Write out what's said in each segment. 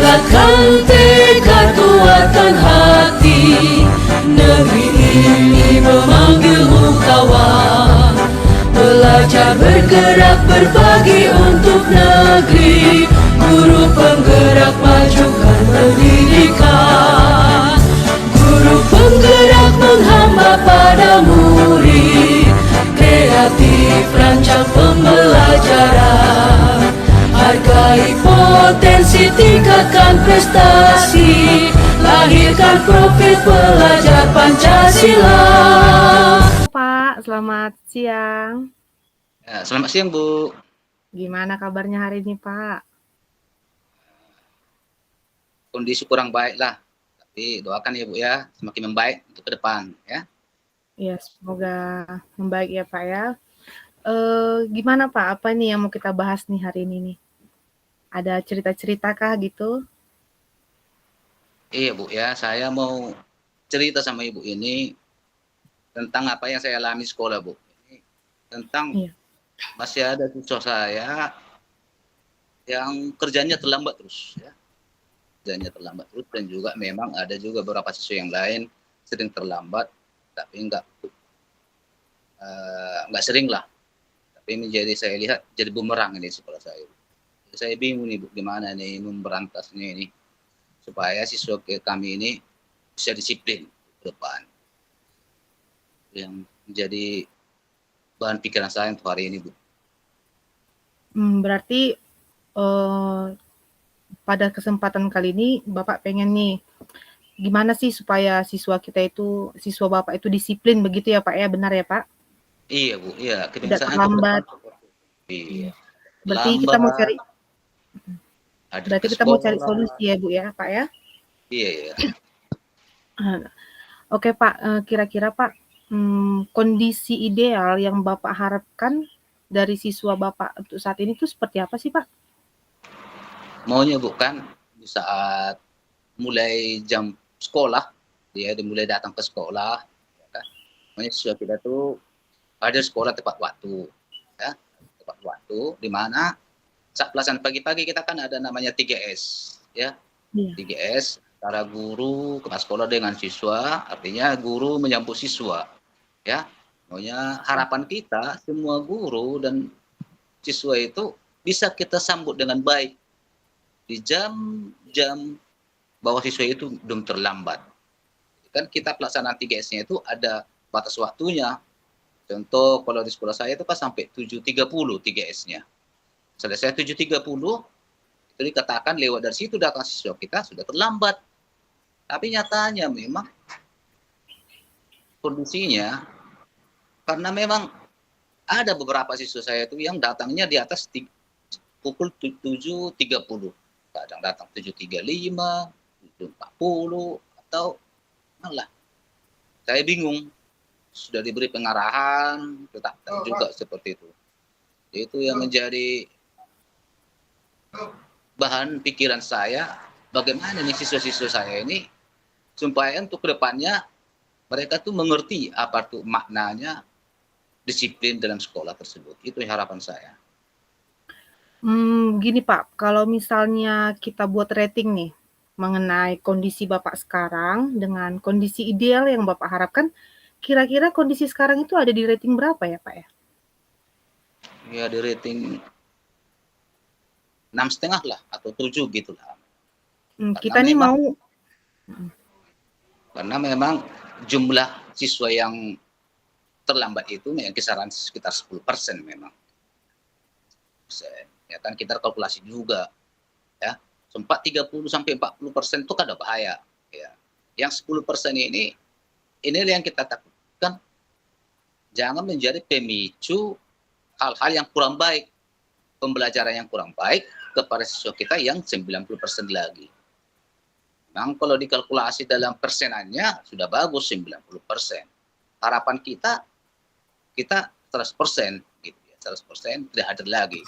Kuatkan tekad, kuatkan hati. Negeri ini memanggilmu kawan. Belajar bergerak berbagi untuk negeri. Guru penggerak majukan pendidikan. Guru penggerak menghamba pada murid. Kreatif rancang pembelajaran. Hargai potensi, tingkatkan prestasi. Lahirkan profil pelajar Pancasila. Pak, selamat siang. Ya, selamat siang, Bu. Gimana kabarnya hari ini, Pak? Kondisi kurang baik lah. Tapi doakan ya, Bu ya, semakin membaik untuk ke depan ya. Ya, semoga membaik ya, Pak ya. Gimana, Pak? Apa nih yang mau kita bahas nih hari ini nih? Ada cerita-cerita kah gitu? Iya, Bu ya, saya mau cerita sama Ibu ini tentang apa yang saya alami sekolah, Bu. Ini tentang Iya. masih ada siswa saya yang kerjanya terlambat terus ya. Kerjanya terlambat terus, dan juga memang ada juga beberapa siswa yang lain sering terlambat, tapi enggak sering lah. Tapi menjadi, saya lihat jadi bumerang ini sekolah saya. Jadi saya bingung nih, Bu, gimana nih memberantasnya ini supaya siswa kami ini bisa disiplin ke depan. Yang menjadi bahan pikiran saya untuk hari ini, Bu. Berarti pada kesempatan kali ini Bapak pengen nih gimana sih supaya siswa Bapak itu disiplin begitu ya, Pak ya? Benar ya, Pak? Iya, Bu, iya. Tidak Kebiasaan terlambat. Iya. Berarti kita mau cari Ada Berarti ke kita mau cari sekolah. solusi ya, Bu ya, Pak ya? Iya, iya. Oke, Pak, kira-kira Pak, kondisi ideal yang Bapak harapkan dari siswa Bapak untuk saat ini tuh seperti apa sih, Pak? Maunya, Bu, kan di saat mulai jam sekolah, dia mulai datang ke sekolah, ya kan? Maunya siswa kita tuh ada sekolah tepat waktu, ya. Tepat waktu, di mana saat pelaksanaan pagi-pagi kita kan ada namanya 3S, ya. Iya. 3S, antara guru kepala sekolah dengan siswa, artinya guru menyambut siswa, ya. Maunya harapan kita semua guru dan siswa itu bisa kita sambut dengan baik di jam-jam bahwa siswa itu belum terlambat. Kan kita pelaksanaan 3S-nya itu ada batas waktunya. Contoh kalau di sekolah saya itu kan sampai 7.30 3S-nya. Selesai 7.30, itu dikatakan lewat dari situ datang siswa kita sudah terlambat. Tapi nyatanya memang kondisinya, karena memang ada beberapa siswa saya itu yang datangnya di atas pukul 7.30. Kadang datang 7.35, 7.40, atau malah saya bingung. Sudah diberi pengarahan, tetap juga seperti itu. Itu yang menjadi bahan pikiran saya, bagaimana nih siswa-siswa saya ini supaya untuk kedepannya mereka tuh mengerti apa tuh maknanya disiplin dalam sekolah tersebut. Itu harapan saya. Gini Pak, kalau misalnya kita buat rating nih mengenai kondisi Bapak sekarang dengan kondisi ideal yang Bapak harapkan, kira-kira kondisi sekarang itu ada di rating berapa ya, Pak ya? Ya di rating 6,5 lah atau 7 gitu lah. Kita nih mau Karena memang jumlah siswa yang terlambat itu yang kisaran sekitar 10% memang. Ya kan kita kalkulasi juga ya. Sempat 30 sampai 40% itu kan ada bahaya ya. Yang 10% ini yang kita takutkan jangan menjadi pemicu hal-hal yang kurang baik, pembelajaran yang kurang baik kepada siswa kita yang 90% lagi. Memang kalau dikalkulasi dalam persenannya sudah bagus 90%. Harapan kita 100% gitu ya, 100% tidak ada lagi.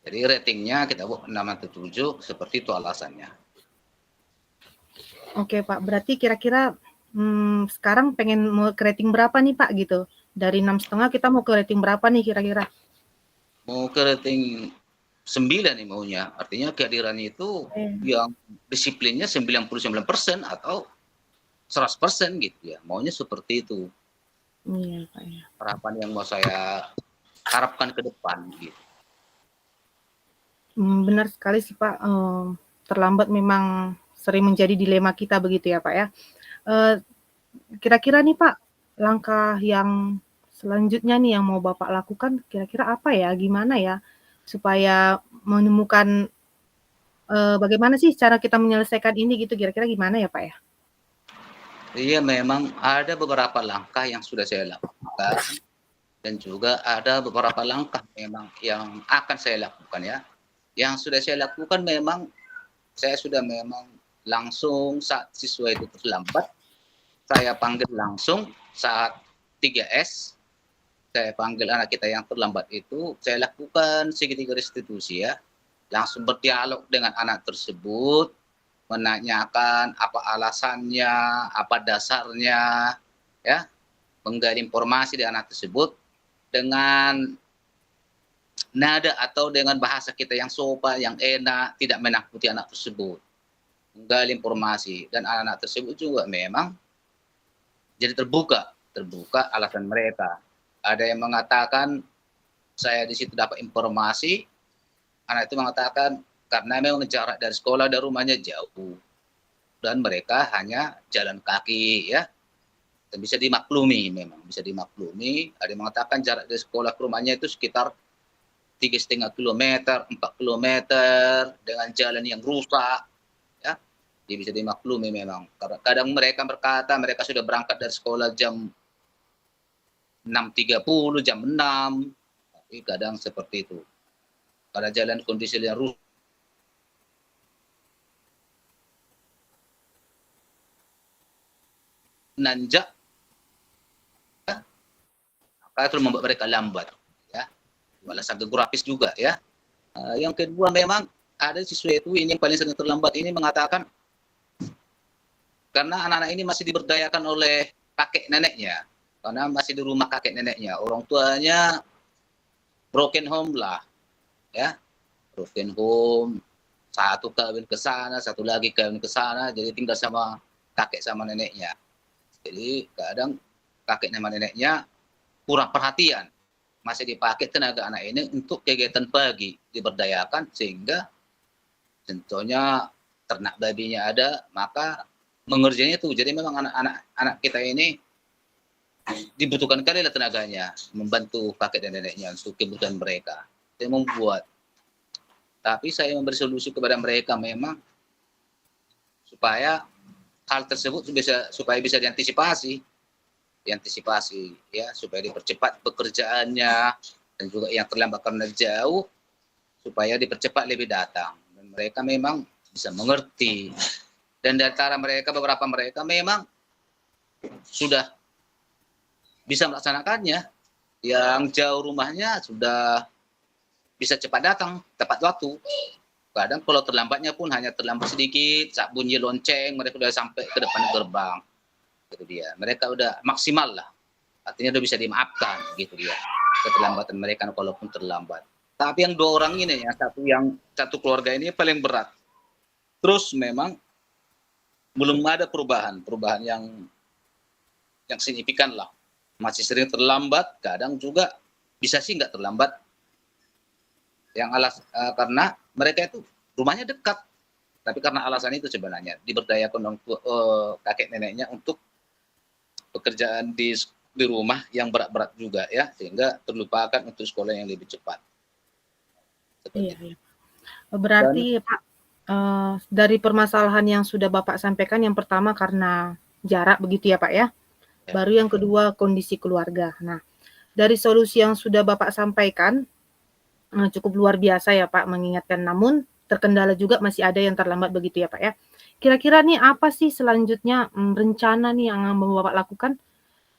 Jadi ratingnya kita buat 6 atau 7, seperti itu alasannya. Oke Pak, berarti kira-kira sekarang pengen mau ke rating berapa nih Pak gitu? Dari 6,5 kita mau ke rating berapa nih kira-kira? Mau ke rating 9 nih maunya. Artinya kehadirannya itu yang disiplinnya 99% atau 100% gitu ya. Maunya seperti itu. Iya, Pak, ya. Harapan yang mau saya harapkan ke depan gitu. Benar sekali sih, Pak, terlambat memang sering menjadi dilema kita begitu ya, Pak, ya. Kira-kira nih, Pak, langkah yang selanjutnya nih yang mau Bapak lakukan kira-kira apa ya? Gimana ya supaya menemukan, bagaimana sih cara kita menyelesaikan ini gitu, kira-kira gimana ya, Pak, ya? Iya, memang ada beberapa langkah yang sudah saya lakukan dan juga ada beberapa langkah memang yang akan saya lakukan ya. Yang sudah saya lakukan memang saya sudah memang langsung saat siswa itu terlambat, saya panggil langsung saat 3S, saya panggil anak kita yang terlambat itu, saya lakukan segitiga restitusi ya. Langsung berdialog dengan anak tersebut, menanyakan apa alasannya, apa dasarnya, ya, menggali informasi dari anak tersebut dengan nada atau dengan bahasa kita yang sopan, yang enak, tidak menakuti anak tersebut. Menggali informasi dan anak-anak tersebut juga memang jadi terbuka alasan mereka. Ada yang mengatakan saya di situ dapat informasi, anak itu mengatakan karena memang jarak dari sekolah dan rumahnya jauh dan mereka hanya jalan kaki ya. Dan bisa dimaklumi memang, bisa dimaklumi. Ada yang mengatakan jarak dari sekolah ke rumahnya itu sekitar 3,5 kilometer, 4 kilometer dengan jalan yang rusak, ya, jadi bisa dimaklumi memang. Kadang mereka berkata mereka sudah berangkat dari sekolah jam 6.30, jam 6, tapi kadang seperti itu. Karena jalan kondisi yang rusak, nanjak, ya, maka itu membuat mereka lambat. Alasan geografis juga ya. Yang kedua memang ada siswa itu ini yang paling sering terlambat ini mengatakan karena anak-anak ini masih diberdayakan oleh kakek neneknya, karena masih di rumah kakek neneknya, orang tuanya broken home lah, ya, broken home, satu kawin ke sana, satu lagi kawin ke sana, jadi tinggal sama kakek sama neneknya. Jadi kadang kakek sama neneknya kurang perhatian. Masih dipakai tenaga anak ini untuk kegiatan pagi, diberdayakan sehingga contohnya ternak babinya ada, maka mengerjanya itu. Jadi memang anak kita ini dibutuhkan kali lah tenaganya, membantu kakek dan neneknya untuk kebutuhan mereka. Saya membuat, tapi saya memberi solusi kepada mereka memang supaya hal tersebut supaya bisa diantisipasi ya, supaya dipercepat pekerjaannya dan juga yang terlambat karena jauh supaya dipercepat lebih datang dan mereka memang bisa mengerti dan di antara mereka beberapa mereka memang sudah bisa melaksanakannya, yang jauh rumahnya sudah bisa cepat datang tepat waktu. Kadang kalau terlambatnya pun hanya terlambat sedikit, saat bunyi lonceng mereka sudah sampai ke depan gerbang. Gitu dia. Mereka udah maksimal lah. Artinya udah bisa dimaafkan gitu dia. Keterlambatan mereka walaupun terlambat. Tapi yang dua orang ini satu keluarga ini paling berat. Terus memang belum ada perubahan yang signifikan lah. Masih sering terlambat, kadang juga bisa sih nggak terlambat. Karena mereka itu rumahnya dekat. Tapi karena alasan itu sebenarnya diberdayakan orang tua, kakek neneknya untuk pekerjaan di rumah yang berat-berat juga ya, sehingga terlupakan untuk sekolah yang lebih cepat. Iya. Berarti Pak, dari permasalahan yang sudah Bapak sampaikan, yang pertama karena jarak begitu ya Pak ya? Baru yang kedua kondisi keluarga. Nah, dari solusi yang sudah Bapak sampaikan, cukup luar biasa ya Pak mengingatkan, namun terkendala juga masih ada yang terlambat begitu ya Pak ya? Kira-kira nih apa sih selanjutnya rencana nih yang mau Bapak lakukan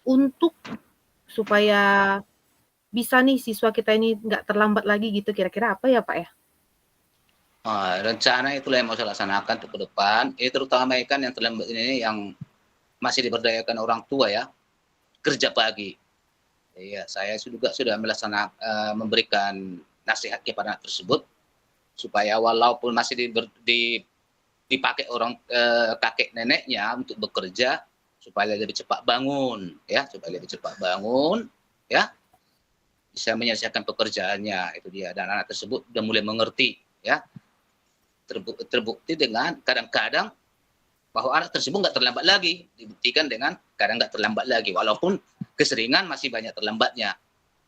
untuk supaya bisa nih siswa kita ini nggak terlambat lagi gitu, kira-kira apa ya Pak ya? Rencana itulah yang mau saya laksanakan untuk ke depan. Ini terutama kan yang terlambat ini yang masih diberdayakan orang tua ya, kerja pagi. Iya, saya juga sudah melaksanakan memberikan nasihat kepada anak tersebut supaya walaupun masih dipakai orang kakek neneknya untuk bekerja, supaya lebih cepat bangun, ya, supaya lebih cepat bangun, ya, bisa menyelesaikan pekerjaannya, itu dia. Dan anak tersebut sudah mulai mengerti, ya, terbukti dengan kadang-kadang bahwa anak tersebut nggak terlambat lagi, dibuktikan dengan kadang nggak terlambat lagi, walaupun keseringan masih banyak terlambatnya.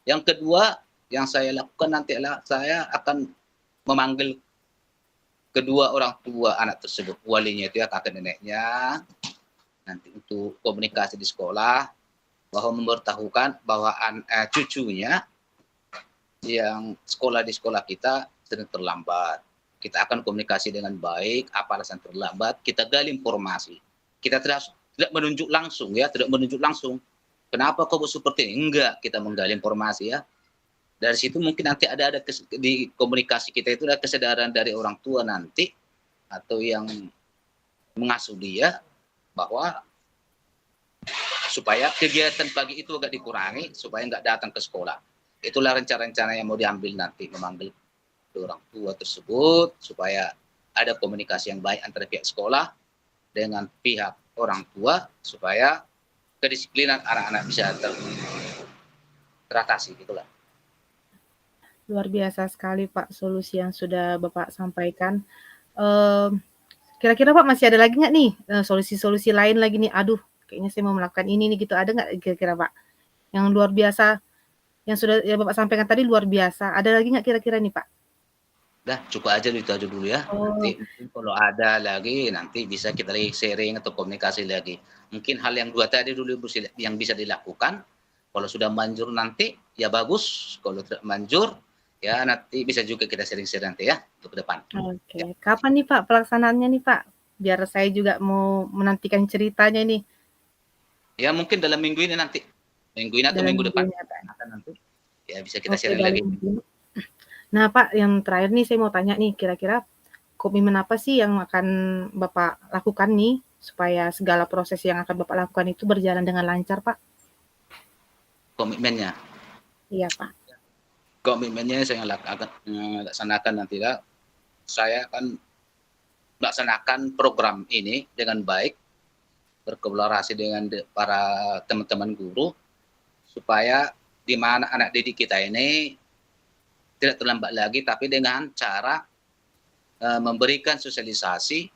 Yang kedua yang saya lakukan nanti adalah saya akan memanggil kedua orang tua anak tersebut, walinya itu ya, kakek neneknya, nanti untuk komunikasi di sekolah, bahwa memberitahukan bahwa cucunya yang sekolah di sekolah kita sedang terlambat. Kita akan komunikasi dengan baik, apa alasan terlambat, kita gali informasi. Kita tidak menunjuk langsung, ya, tidak menunjuk langsung. Kenapa kok seperti ini? Enggak, kita menggali informasi, ya. Dari situ mungkin nanti ada di komunikasi kita itu ada kesadaran dari orang tua nanti atau yang mengasuh dia bahwa supaya kegiatan pagi itu agak dikurangi supaya nggak datang ke sekolah. Itulah rencana-rencana yang mau diambil nanti, memanggil orang tua tersebut supaya ada komunikasi yang baik antara pihak sekolah dengan pihak orang tua supaya kedisiplinan anak-anak bisa teratasi, gitulah. Luar biasa sekali Pak solusi yang sudah Bapak sampaikan. Kira-kira Pak masih ada lagi nggak nih solusi-solusi lain lagi nih? Aduh, kayaknya saya mau melakukan ini nih gitu. Ada nggak kira-kira Pak? Yang luar biasa yang sudah ya Bapak sampaikan tadi luar biasa. Ada lagi nggak kira-kira nih Pak? Dah, cukup aja itu aja dulu ya. Nanti kalau ada lagi nanti bisa kita sharing atau komunikasi lagi. Mungkin hal yang dua tadi dulu yang bisa dilakukan. Kalau sudah manjur nanti ya bagus. Kalau tidak manjur ya nanti bisa juga kita sharing-sharing nanti ya untuk ke depan. Oke. Ya. Kapan nih Pak pelaksanaannya nih Pak? Biar saya juga mau menantikan ceritanya nih. Ya mungkin dalam minggu ini nanti. Minggu ini atau Dalam minggu depan. minggu ini, Pak. Nanti ya bisa kita Oke, sharing lagi. Nah Pak, yang terakhir nih saya mau tanya nih, kira-kira komitmen apa sih yang akan Bapak lakukan nih supaya segala proses yang akan Bapak lakukan itu berjalan dengan lancar Pak? Komitmennya. Iya Pak. Komitmennya saya akan laksanakan nanti ya. Saya akan melaksanakan program ini dengan baik, berkolaborasi dengan para teman-teman guru supaya di mana anak didik kita ini tidak terlambat lagi, tapi dengan cara memberikan sosialisasi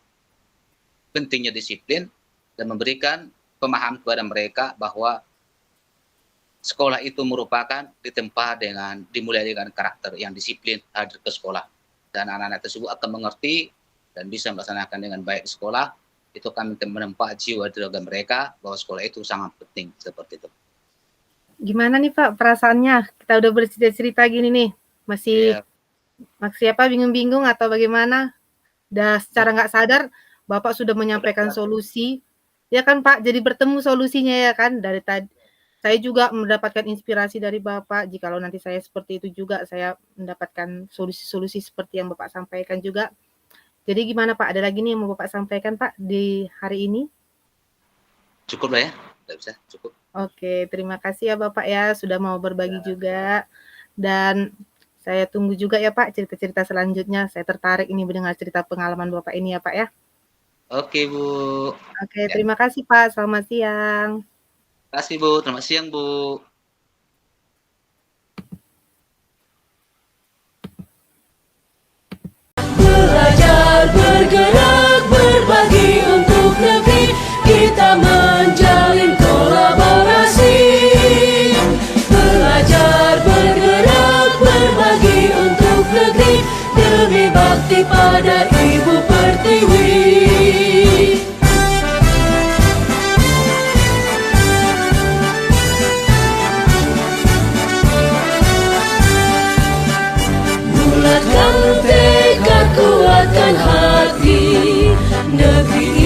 pentingnya disiplin dan memberikan pemahaman kepada mereka bahwa sekolah itu merupakan ditempa dimulai dengan karakter yang disiplin hadir ke sekolah, dan anak-anak tersebut akan mengerti dan bisa melaksanakan dengan baik di sekolah. Itu akan menempa jiwa dan raga mereka bahwa sekolah itu sangat penting, seperti itu. Gimana nih Pak perasaannya? Kita udah bercerita-cerita gini nih, masih apa bingung-bingung atau bagaimana? Secara nggak sadar Bapak sudah menyampaikan solusi, ya kan Pak? Jadi bertemu solusinya ya kan? Dari tadi saya juga mendapatkan inspirasi dari Bapak. Jikalau nanti saya seperti itu juga, saya mendapatkan solusi-solusi seperti yang Bapak sampaikan juga. Jadi gimana Pak? Ada lagi nih yang mau Bapak sampaikan Pak di hari ini? Cukup lah ya, tidak bisa, cukup. Oke, terima kasih ya Bapak ya sudah mau berbagi juga. Dan saya tunggu juga ya Pak cerita-cerita selanjutnya. Saya tertarik ini mendengar cerita pengalaman Bapak ini ya Pak ya. Oke Bu. Oke, terima kasih Pak. Selamat siang. Terima kasih Bu, selamat siang Bu. Belajar, bergerak, berbagi untuk negeri, kita menjalin kolaborasi. Belajar, bergerak, berbagi untuk negeri, demi bakti pada Ibu Pertiwi. Bulatkan tekad, kuatkan hati, negeri